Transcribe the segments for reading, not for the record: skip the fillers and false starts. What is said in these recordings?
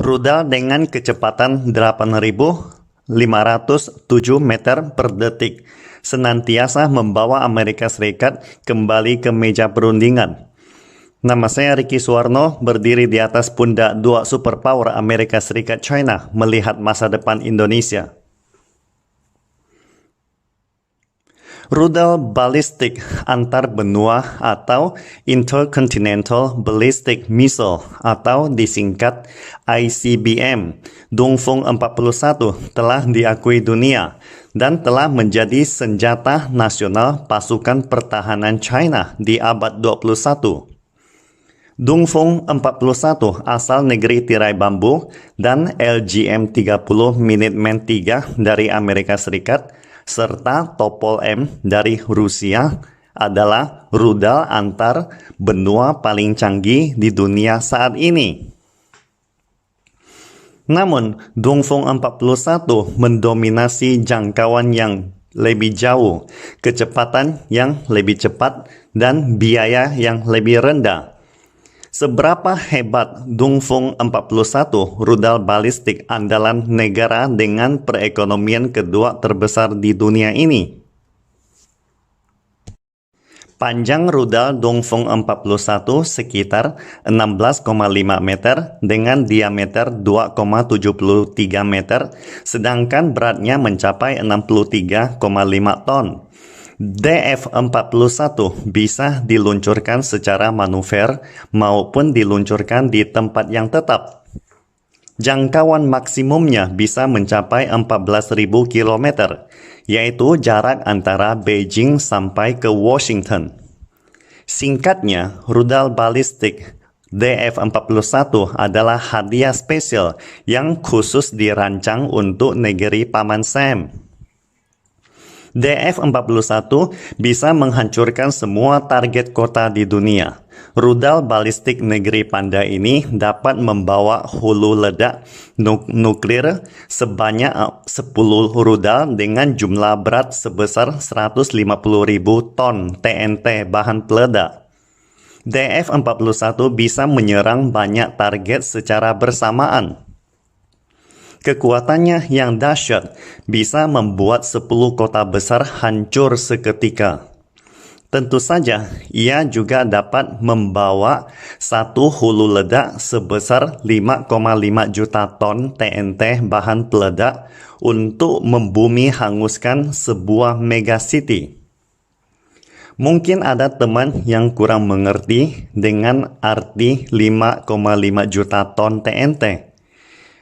Rudal dengan kecepatan 8.507 meter per detik senantiasa membawa Amerika Serikat kembali ke meja perundingan. Nama saya Ricky Suwarno, berdiri di atas pundak dua superpower Amerika Serikat China melihat masa depan Indonesia. Rudal balistik antar benua atau Intercontinental Ballistic Missile atau disingkat ICBM Dongfeng 41 telah diakui dunia dan telah menjadi senjata nasional pasukan pertahanan China di abad 21. Dongfeng 41 asal negeri tirai bambu dan LGM-30 Minuteman III dari Amerika Serikat serta Topol M dari Rusia adalah rudal antar benua paling canggih di dunia saat ini. Namun, Dongfeng 41 mendominasi jangkauan yang lebih jauh, kecepatan yang lebih cepat, dan biaya yang lebih rendah. Seberapa hebat Dongfeng 41 rudal balistik andalan negara dengan perekonomian kedua terbesar di dunia ini? Panjang rudal Dongfeng 41 sekitar 16,5 meter dengan diameter 2,73 meter, sedangkan beratnya mencapai 63,5 ton. DF-41 bisa diluncurkan secara manuver maupun diluncurkan di tempat yang tetap. Jangkauan maksimumnya bisa mencapai 14.000 km, yaitu jarak antara Beijing sampai ke Washington. Singkatnya, rudal balistik DF-41 adalah hadiah spesial yang khusus dirancang untuk negeri Paman Sam. DF-41 bisa menghancurkan semua target kota di dunia. Rudal balistik negeri Panda ini dapat membawa hulu ledak nuklir sebanyak 10 rudal dengan jumlah berat sebesar 150.000 ton TNT bahan peledak. DF-41 bisa menyerang banyak target secara bersamaan. Kekuatannya yang dahsyat bisa membuat 10 kota besar hancur seketika. Tentu saja, ia juga dapat membawa satu hulu ledak sebesar 5,5 juta ton TNT bahan peledak untuk membumi hanguskan sebuah megacity. Mungkin ada teman yang kurang mengerti dengan arti 5,5 juta ton TNT.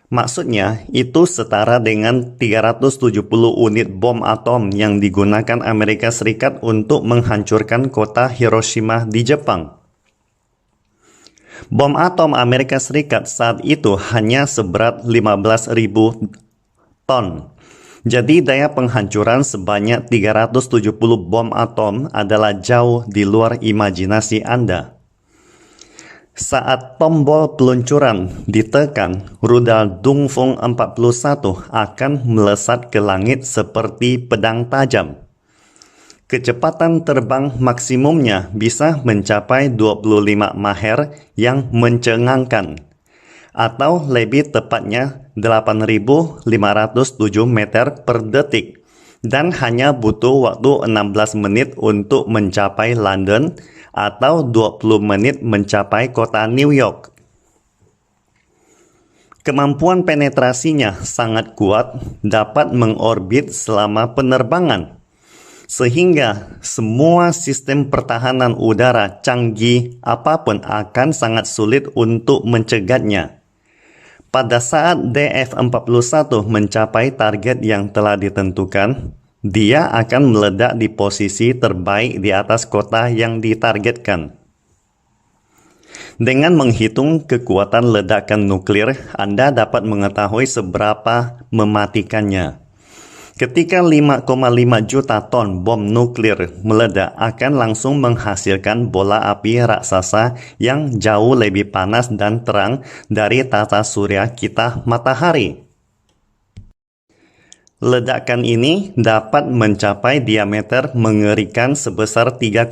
Maksudnya, itu setara dengan 370 unit bom atom yang digunakan Amerika Serikat untuk menghancurkan kota Hiroshima di Jepang. Bom atom Amerika Serikat saat itu hanya seberat 15.000 ton. Jadi daya penghancuran sebanyak 370 bom atom adalah jauh di luar imajinasi Anda. Saat tombol peluncuran ditekan, rudal Dongfeng 41 akan melesat ke langit seperti pedang tajam. Kecepatan terbang maksimumnya bisa mencapai 25 maher yang mencengangkan, atau lebih tepatnya 8.507 meter per detik, dan hanya butuh waktu 16 menit untuk mencapai London atau 20 menit mencapai kota New York. Kemampuan penetrasinya sangat kuat, dapat mengorbit selama penerbangan, sehingga semua sistem pertahanan udara canggih apapun akan sangat sulit untuk mencegatnya. Pada saat DF-41 mencapai target yang telah ditentukan, dia akan meledak di posisi terbaik di atas kota yang ditargetkan. Dengan menghitung kekuatan ledakan nuklir, Anda dapat mengetahui seberapa mematikannya. Ketika 5,5 juta ton bom nuklir meledak akan langsung menghasilkan bola api raksasa yang jauh lebih panas dan terang dari tata surya kita matahari. Ledakan ini dapat mencapai diameter mengerikan sebesar 3,8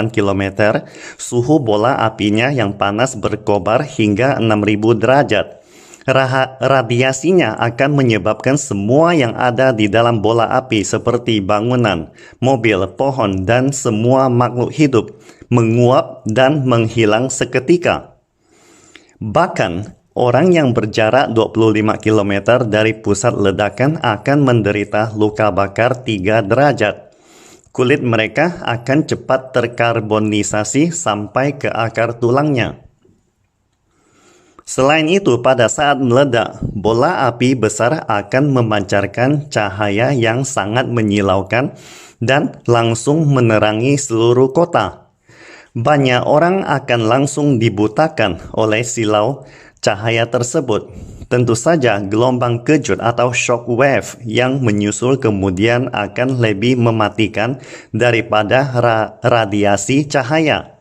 km, suhu bola apinya yang panas berkobar hingga 6.000 derajat. Radiasinya akan menyebabkan semua yang ada di dalam bola api seperti bangunan, mobil, pohon, dan semua makhluk hidup menguap dan menghilang seketika. Bahkan, orang yang berjarak 25 km dari pusat ledakan akan menderita luka bakar 3 derajat. Kulit mereka akan cepat terkarbonisasi sampai ke akar tulangnya. Selain itu, pada saat meledak, bola api besar akan memancarkan cahaya yang sangat menyilaukan dan langsung menerangi seluruh kota. Banyak orang akan langsung dibutakan oleh silau cahaya tersebut. Tentu saja gelombang kejut atau shock wave yang menyusul kemudian akan lebih mematikan daripada radiasi cahaya.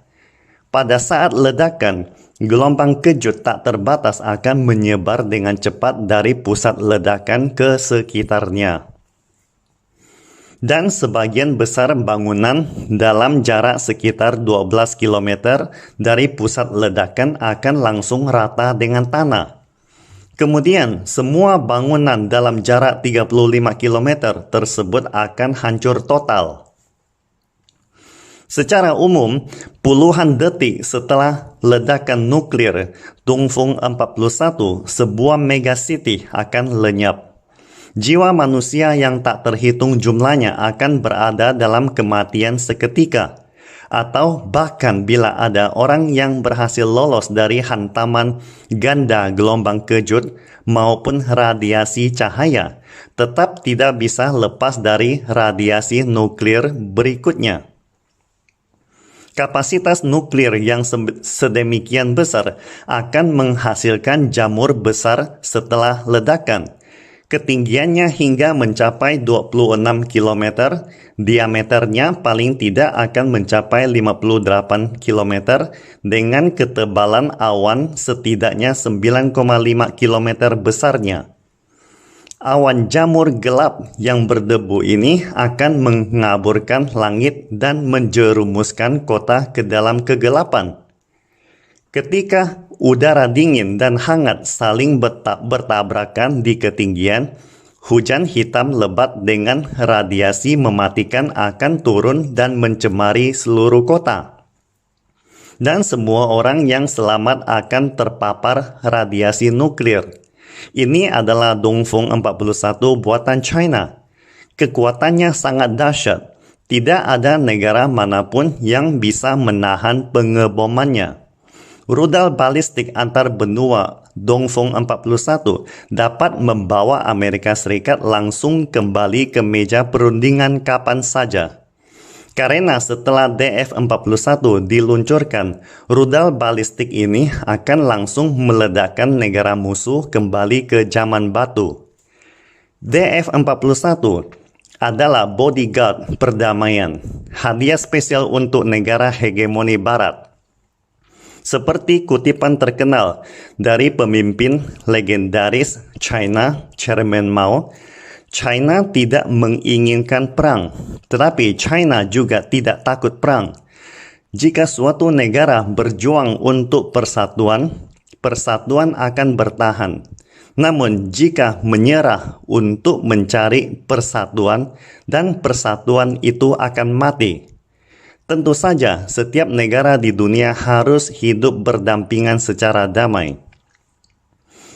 Pada saat ledakan, gelombang kejut tak terbatas akan menyebar dengan cepat dari pusat ledakan ke sekitarnya. Dan sebagian besar bangunan dalam jarak sekitar 12 km dari pusat ledakan akan langsung rata dengan tanah. Kemudian, semua bangunan dalam jarak 35 km tersebut akan hancur total. Secara umum, puluhan detik setelah ledakan nuklir Dongfeng 41, sebuah megacity akan lenyap. Jiwa manusia yang tak terhitung jumlahnya akan berada dalam kematian seketika. Atau bahkan bila ada orang yang berhasil lolos dari hantaman ganda gelombang kejut maupun radiasi cahaya, tetap tidak bisa lepas dari radiasi nuklir berikutnya. Kapasitas nuklir yang sedemikian besar akan menghasilkan jamur besar setelah ledakan. Ketinggiannya hingga mencapai 26 km, diameternya paling tidak akan mencapai 58 km dengan ketebalan awan setidaknya 9,5 km besarnya. Awan jamur gelap yang berdebu ini akan mengaburkan langit dan menjerumuskan kota ke dalam kegelapan. Ketika udara dingin dan hangat saling bertabrakan di ketinggian, hujan hitam lebat dengan radiasi mematikan akan turun dan mencemari seluruh kota. Dan semua orang yang selamat akan terpapar radiasi nuklir. Ini adalah Dongfeng 41 buatan China. Kekuatannya sangat dahsyat. Tidak ada negara manapun yang bisa menahan pengebomannya. Rudal balistik antar benua Dongfeng 41 dapat membawa Amerika Serikat langsung kembali ke meja perundingan kapan saja. Karena setelah DF-41 diluncurkan, rudal balistik ini akan langsung meledakkan negara musuh kembali ke zaman batu. DF-41 adalah bodyguard perdamaian, hadiah spesial untuk negara hegemoni barat. Seperti kutipan terkenal dari pemimpin legendaris China, Chairman Mao, China tidak menginginkan perang, tetapi China juga tidak takut perang. Jika suatu negara berjuang untuk persatuan, persatuan akan bertahan. Namun jika menyerah untuk mencari persatuan, dan persatuan itu akan mati. Tentu saja, setiap negara di dunia harus hidup berdampingan secara damai.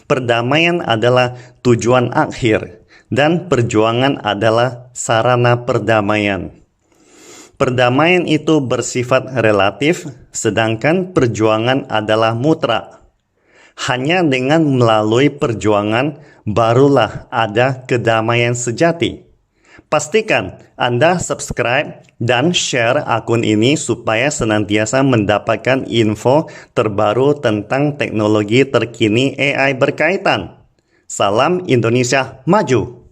Perdamaian adalah tujuan akhir, dan perjuangan adalah sarana perdamaian. Perdamaian itu bersifat relatif, sedangkan perjuangan adalah mutlak. Hanya dengan melalui perjuangan, barulah ada kedamaian sejati. Pastikan Anda subscribe dan share akun ini supaya senantiasa mendapatkan info terbaru tentang teknologi terkini AI berkaitan. Salam Indonesia Maju!